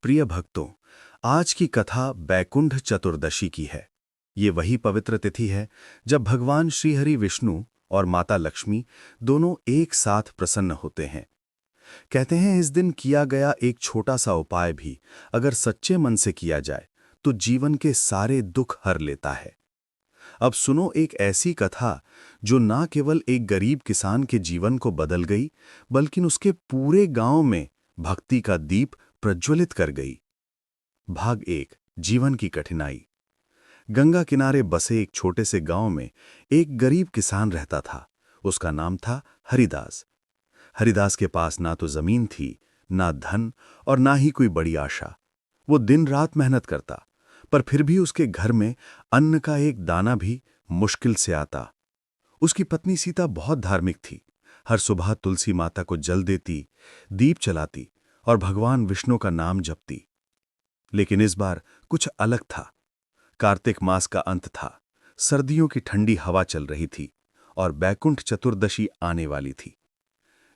प्रिय भक्तों, आज की कथा बैकुंठ चतुर्दशी की है। ये वही पवित्र तिथि है जब भगवान श्रीहरि विष्णु और माता लक्ष्मी दोनों एक साथ प्रसन्न होते हैं। कहते हैं इस दिन किया गया एक छोटा सा उपाय भी अगर सच्चे मन से किया जाए तो जीवन के सारे दुख हर लेता है। अब सुनो एक ऐसी कथा जो ना केवल एक गरीब किसान के जीवन को बदल गई, बल्कि उसके पूरे गांव में भक्ति का दीप प्रज्वलित कर गई। भाग 1। जीवन की कठिनाई। गंगा किनारे बसे एक छोटे से गांव में एक गरीब किसान रहता था। उसका नाम था हरिदास। हरिदास के पास ना तो जमीन थी, ना धन और ना ही कोई बड़ी आशा। वो दिन रात मेहनत करता, पर फिर भी उसके घर में अन्न का एक दाना भी मुश्किल से आता। उसकी पत्नी सीता बहुत धार्मिक थी। हर सुबह तुलसी माता को जल देती, दीप चलाती और भगवान विष्णु का नाम जपती। लेकिन इस बार कुछ अलग था। कार्तिक मास का अंत था, सर्दियों की ठंडी हवा चल रही थी और बैकुंठ चतुर्दशी आने वाली थी।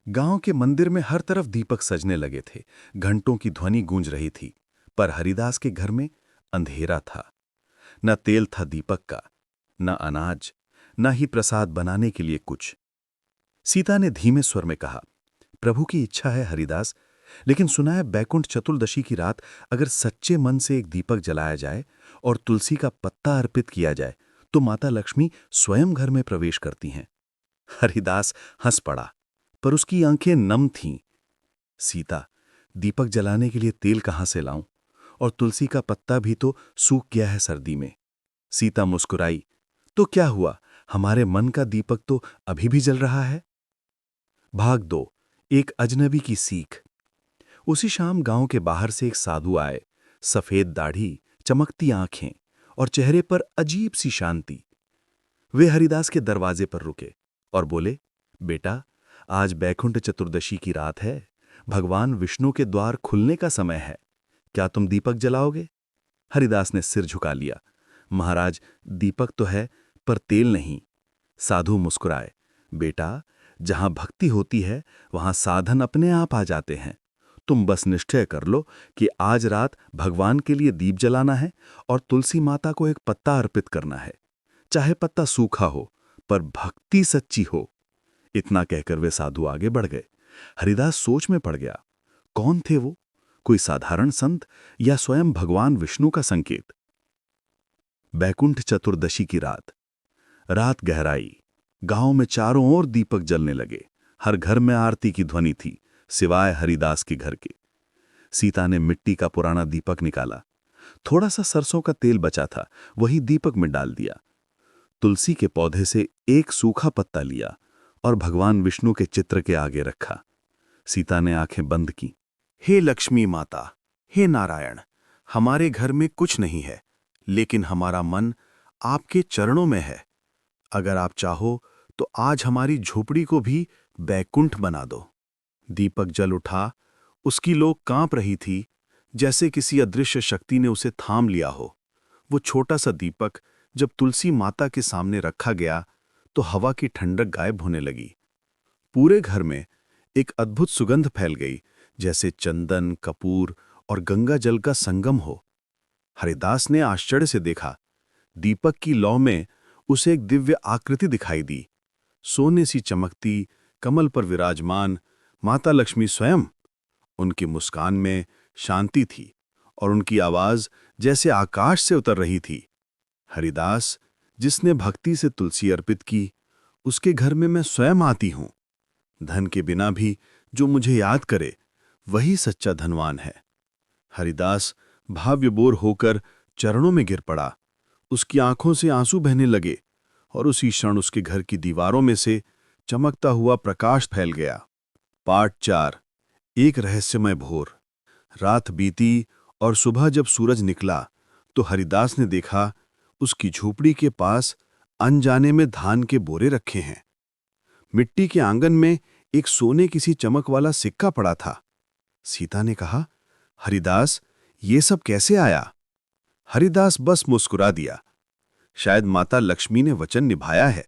गांव के मंदिर में हर तरफ दीपक सजने लगे थे, घंटों की ध्वनि गूंज रही थी। पर हरिदास के घर में अंधेरा था। न तेल था दीपक का, न अनाज, न ही प्रसाद बनाने के लिए कुछ। सीता ने धीमे स्वर में कहा, प्रभु की इच्छा है हरिदास, लेकिन सुना है बैकुंठ चतुर्दशी की रात अगर सच्चे मन से एक दीपक जलाया जाए और तुलसी का पत्ता अर्पित किया जाए तो माता लक्ष्मी स्वयं घर में प्रवेश करती हैं। हरिदास हंस पड़ा, पर उसकी आंखें नम थीं। सीता, दीपक जलाने के लिए तेल कहां से लाऊं? और तुलसी का पत्ता भी तो सूख गया है सर्दी में। सीता मुस्कुराई, तो क्या हुआ, हमारे मन का दीपक तो अभी भी जल रहा है। भाग 2। एक अजनबी की सीख। उसी शाम गांव के बाहर से एक साधु आए। सफेद दाढ़ी, चमकती आंखें और चेहरे पर अजीब सी शांति। वे हरिदास के दरवाजे पर रुके और बोले, बेटा, आज बैकुंठ चतुर्दशी की रात है। भगवान विष्णु के द्वार खुलने का समय है। क्या तुम दीपक जलाओगे? हरिदास ने सिर झुका लिया। महाराज, दीपक तो है, पर तेल नहीं। साधु मुस्कुराए, बेटा, जहां भक्ति होती है वहां साधन अपने आप आ जाते हैं। तुम बस निश्चय कर लो कि आज रात भगवान के लिए दीप जलाना है और तुलसी माता को एक पत्ता अर्पित करना है। चाहे पत्ता सूखा हो, पर भक्ति सच्ची हो। इतना कहकर वे साधु आगे बढ़ गए। हरिदास सोच में पड़ गया। कौन थे वो? कोई साधारण संत या स्वयं भगवान विष्णु का संकेत? बैकुंठ चतुर्दशी की रात। रात गहराई। गांव में चारों ओर दीपक जलने लगे। हर घर में आरती की ध्वनि थी, सिवाय हरिदास के घर के। सीता ने मिट्टी का पुराना दीपक निकाला। थोड़ा सा सरसों का तेल बचा था, वही दीपक में डाल दिया। तुलसी के पौधे से एक सूखा पत्ता लिया और भगवान विष्णु के चित्र के आगे रखा। सीता ने आंखें बंद की। हे लक्ष्मी माता, हे नारायण, हमारे घर में कुछ नहीं है, लेकिन हमारा मन आपके चरणों में है। अगर आप चाहो तो आज हमारी झोपड़ी को भी बैकुंठ बना दो। दीपक जल उठा। उसकी लौ कांप रही थी, जैसे किसी अदृश्य शक्ति ने उसे थाम लिया हो। वो छोटा सा दीपक जब तुलसी माता के सामने रखा गया तो हवा की ठंडक गायब होने लगी। पूरे घर में एक अद्भुत सुगंध फैल गई, जैसे चंदन, कपूर और गंगा जल का संगम हो। हरिदास ने आश्चर्य से देखा। दीपक की लौ में उसे एक दिव्य आकृति दिखाई दी। सोने सी चमकती, कमल पर विराजमान माता लक्ष्मी स्वयं। उनकी मुस्कान में शांति थी और उनकी आवाज जैसे आकाश से उतर रही थी। हरिदास, जिसने भक्ति से तुलसी अर्पित की, उसके घर में मैं स्वयं आती हूं। धन के बिना भी जो मुझे याद करे, वही सच्चा धनवान है। हरिदास भावविभोर होकर चरणों में गिर पड़ा। उसकी आंखों से आंसू बहने लगे और उसी क्षण उसके घर की दीवारों में से चमकता हुआ प्रकाश फैल गया। पार्ट 4। एक रहस्यमय भोर। रात बीती और सुबह जब सूरज निकला तो हरिदास ने देखा उसकी झोपड़ी के पास अनजाने में धान के बोरे रखे हैं। मिट्टी के आंगन में एक सोने किसी चमक वाला सिक्का पड़ा था। सीता ने कहा, हरिदास, ये सब कैसे आया? हरिदास बस मुस्कुरा दिया। शायद माता लक्ष्मी ने वचन निभाया है।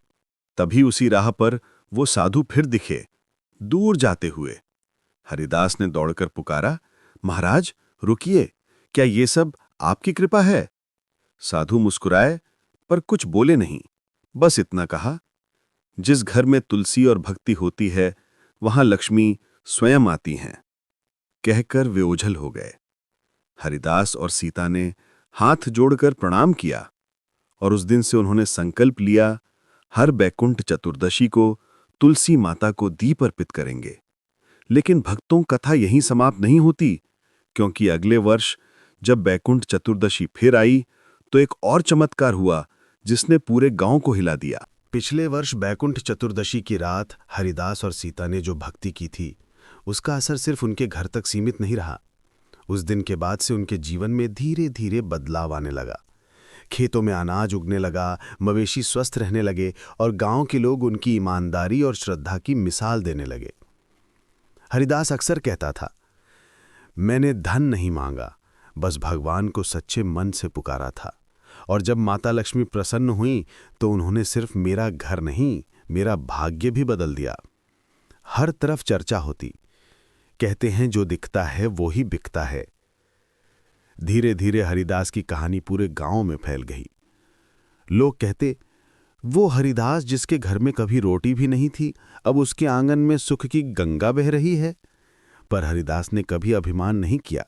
तभी उसी राह पर वो साधु फिर दिखे, दूर जाते हुए। हरिदास ने दौड़कर पुकारा, महाराज, रुकिए, क्या ये सब आपकी कृपा है? साधु मुस्कुराए पर कुछ बोले नहीं, बस इतना कहा, जिस घर में तुलसी और भक्ति होती है वहां लक्ष्मी स्वयं आती हैं। कहकर वे ओझल हो गए। हरिदास और सीता ने हाथ जोड़कर प्रणाम किया और उस दिन से उन्होंने संकल्प लिया, हर बैकुंठ चतुर्दशी को तुलसी माता को दीप अर्पित करेंगे। लेकिन भक्तों, कथा यहीं समाप्त नहीं होती, क्योंकि अगले वर्ष जब बैकुंठ चतुर्दशी फिर आई तो एक और चमत्कार हुआ जिसने पूरे गांव को हिला दिया। पिछले वर्ष बैकुंठ चतुर्दशी की रात हरिदास और सीता ने जो भक्ति की थी, उसका असर सिर्फ उनके घर तक सीमित नहीं रहा। उस दिन के बाद से उनके जीवन में धीरे धीरे बदलाव आने लगा। खेतों में अनाज उगने लगा, मवेशी स्वस्थ रहने लगे और गांव के लोग उनकी ईमानदारी और श्रद्धा की मिसाल देने लगे। हरिदास अक्सर कहता था, मैंने धन नहीं मांगा, बस भगवान को सच्चे मन से पुकारा था। और जब माता लक्ष्मी प्रसन्न हुई तो उन्होंने सिर्फ मेरा घर नहीं, मेरा भाग्य भी बदल दिया। हर तरफ चर्चा होती, कहते हैं जो दिखता है वो ही बिकता है। धीरे धीरे हरिदास की कहानी पूरे गांव में फैल गई। लोग कहते, वो हरिदास जिसके घर में कभी रोटी भी नहीं थी, अब उसके आंगन में सुख की गंगा बह रही है। पर हरिदास ने कभी अभिमान नहीं किया।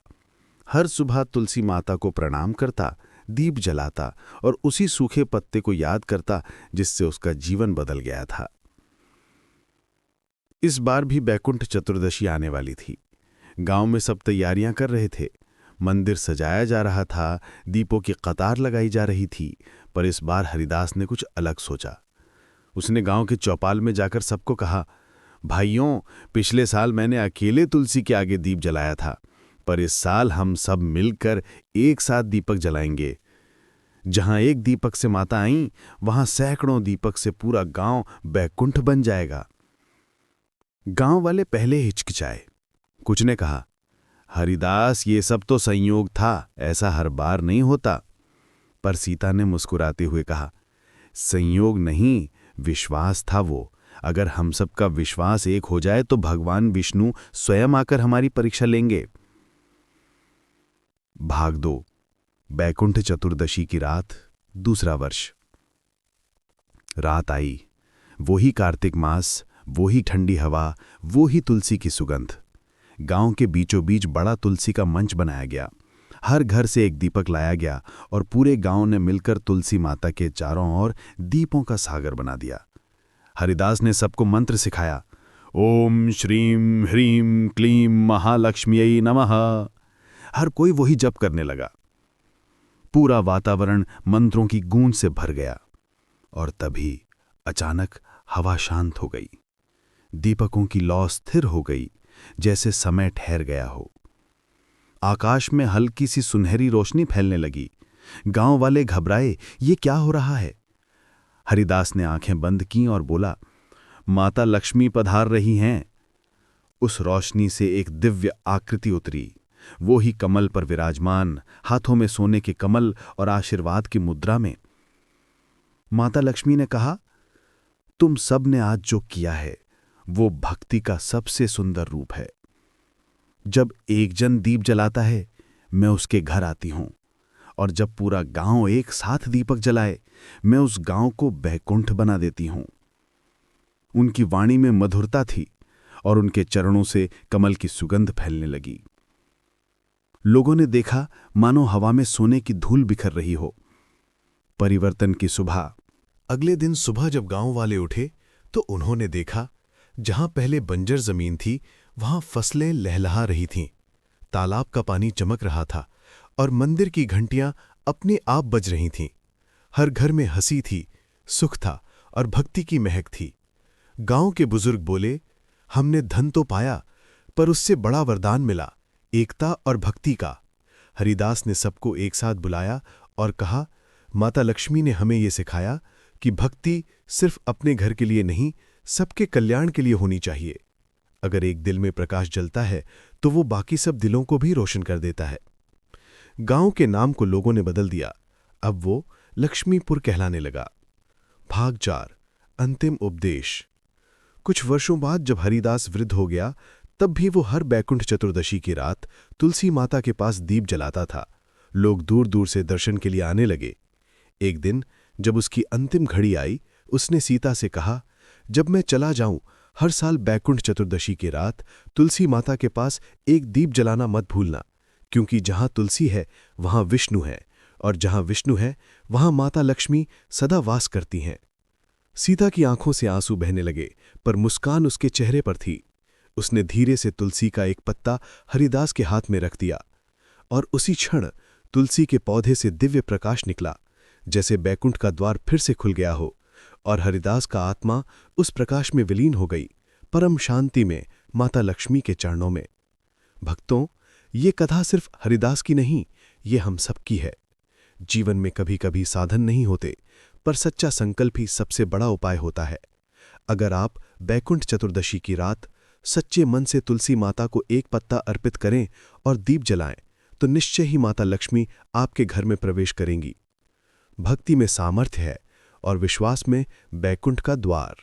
हर सुबह तुलसी माता को प्रणाम करता, दीप जलाता और उसी सूखे पत्ते को याद करता जिससे उसका जीवन बदल गया था। इस बार भी बैकुंठ चतुर्दशी आने वाली थी। गांव में सब तैयारियां कर रहे थे। मंदिर सजाया जा रहा था, दीपों की कतार लगाई जा रही थी। पर इस बार हरिदास ने कुछ अलग सोचा। उसने गांव के चौपाल में जाकर सबको कहा, भाइयों, पिछले साल मैंने अकेले तुलसी के आगे दीप जलाया था, पर इस साल हम सब मिलकर एक साथ दीपक जलाएंगे। जहां एक दीपक से माता आईं, वहां सैकड़ों दीपक से पूरा गांव बैकुंठ बन जाएगा। गांव वाले पहले हिचकिचाए। कुछ ने कहा, हरिदास, ये सब तो संयोग था, ऐसा हर बार नहीं होता। पर सीता ने मुस्कुराते हुए कहा, संयोग नहीं, विश्वास था वो। अगर हम सबका विश्वास एक हो जाए तो भगवान विष्णु स्वयं आकर हमारी परीक्षा लेंगे। भाग 2, बैकुंठ चतुर्दशी की रात, दूसरा वर्ष। रात आई, वो ही कार्तिक मास, वो ही ठंडी हवा, वो ही तुलसी की सुगंध। गांव के बीचों बीच बड़ा तुलसी का मंच बनाया गया। हर घर से एक दीपक लाया गया और पूरे गांव ने मिलकर तुलसी माता के चारों ओर दीपों का सागर बना दिया। हरिदास ने सबको मंत्र सिखाया, ओम श्रीम ह्रीम क्लीम महालक्ष्म्यै नमः। हर कोई वही जप करने लगा। पूरा वातावरण मंत्रों की गूंज से भर गया। और तभी अचानक हवा शांत हो गई। दीपकों की लौ स्थिर हो गई, जैसे समय ठहर गया हो। आकाश में हल्की सी सुनहरी रोशनी फैलने लगी। गांव वाले घबराए, ये क्या हो रहा है? हरिदास ने आंखें बंद कीं और बोला, माता लक्ष्मी पधार रही हैं। उस रोशनी से एक दिव्य आकृति उतरी। वो ही कमल पर विराजमान, हाथों में सोने के कमल और आशीर्वाद की मुद्रा में। माता लक्ष्मी ने कहा, तुम सब ने आज जो किया है वो भक्ति का सबसे सुंदर रूप है। जब एक जन दीप जलाता है, मैं उसके घर आती हूं, और जब पूरा गांव एक साथ दीपक जलाए, मैं उस गांव को बैकुंठ बना देती हूं। उनकी वाणी में मधुरता थी और उनके चरणों से कमल की सुगंध फैलने लगी। लोगों ने देखा मानो हवा में सोने की धूल बिखर रही हो। परिवर्तन की सुबह। अगले दिन सुबह जब गांव वाले उठे तो उन्होंने देखा, जहां पहले बंजर जमीन थी वहां फसलें लहलहा रही थीं। तालाब का पानी चमक रहा था और मंदिर की घंटियां अपने आप बज रही थीं। हर घर में हंसी थी, सुख था और भक्ति की महक थी। गांव के बुजुर्ग बोले, हमने धन तो पाया, पर उससे बड़ा वरदान मिला, एकता और भक्ति का। हरिदास ने सबको एक साथ बुलाया और कहा, माता लक्ष्मी ने हमें ये सिखाया कि भक्ति सिर्फ अपने घर के लिए नहीं, सबके कल्याण के लिए होनी चाहिए। अगर एक दिल में प्रकाश जलता है तो वो बाकी सब दिलों को भी रोशन कर देता है। गांव के नाम को लोगों ने बदल दिया। अब वो लक्ष्मीपुर कहलाने लगा। भाग 4, अंतिम उपदेश। कुछ वर्षों बाद जब हरिदास वृद्ध हो गया, तब भी वो हर बैकुंठ चतुर्दशी की रात तुलसी माता के पास दीप जलाता था। लोग दूर दूर से दर्शन के लिए आने लगे। एक दिन जब उसकी अंतिम घड़ी आई, उसने सीता से कहा, जब मैं चला जाऊं, हर साल बैकुंठ चतुर्दशी की रात तुलसी माता के पास एक दीप जलाना मत भूलना, क्योंकि जहां तुलसी है वहां विष्णु है, और जहां विष्णु है वहां माता लक्ष्मी सदा वास करती हैं। सीता की आंखों से आंसू बहने लगे, पर मुस्कान उसके चेहरे पर थी। उसने धीरे से तुलसी का एक पत्ता हरिदास के हाथ में रख दिया, और उसी क्षण तुलसी के पौधे से दिव्य प्रकाश निकला, जैसे बैकुंठ का द्वार फिर से खुल गया हो, और हरिदास का आत्मा उस प्रकाश में विलीन हो गई, परम शांति में, माता लक्ष्मी के चरणों में। भक्तों, ये कथा सिर्फ हरिदास की नहीं, ये हम सबकी है। जीवन में कभी कभी साधन नहीं होते, पर सच्चा संकल्प ही सबसे बड़ा उपाय होता है। अगर आप बैकुंठ चतुर्दशी की रात सच्चे मन से तुलसी माता को एक पत्ता अर्पित करें और दीप जलाएं, तो निश्चय ही माता लक्ष्मी आपके घर में प्रवेश करेंगी। भक्ति में सामर्थ्य है और विश्वास में बैकुंठ का द्वार।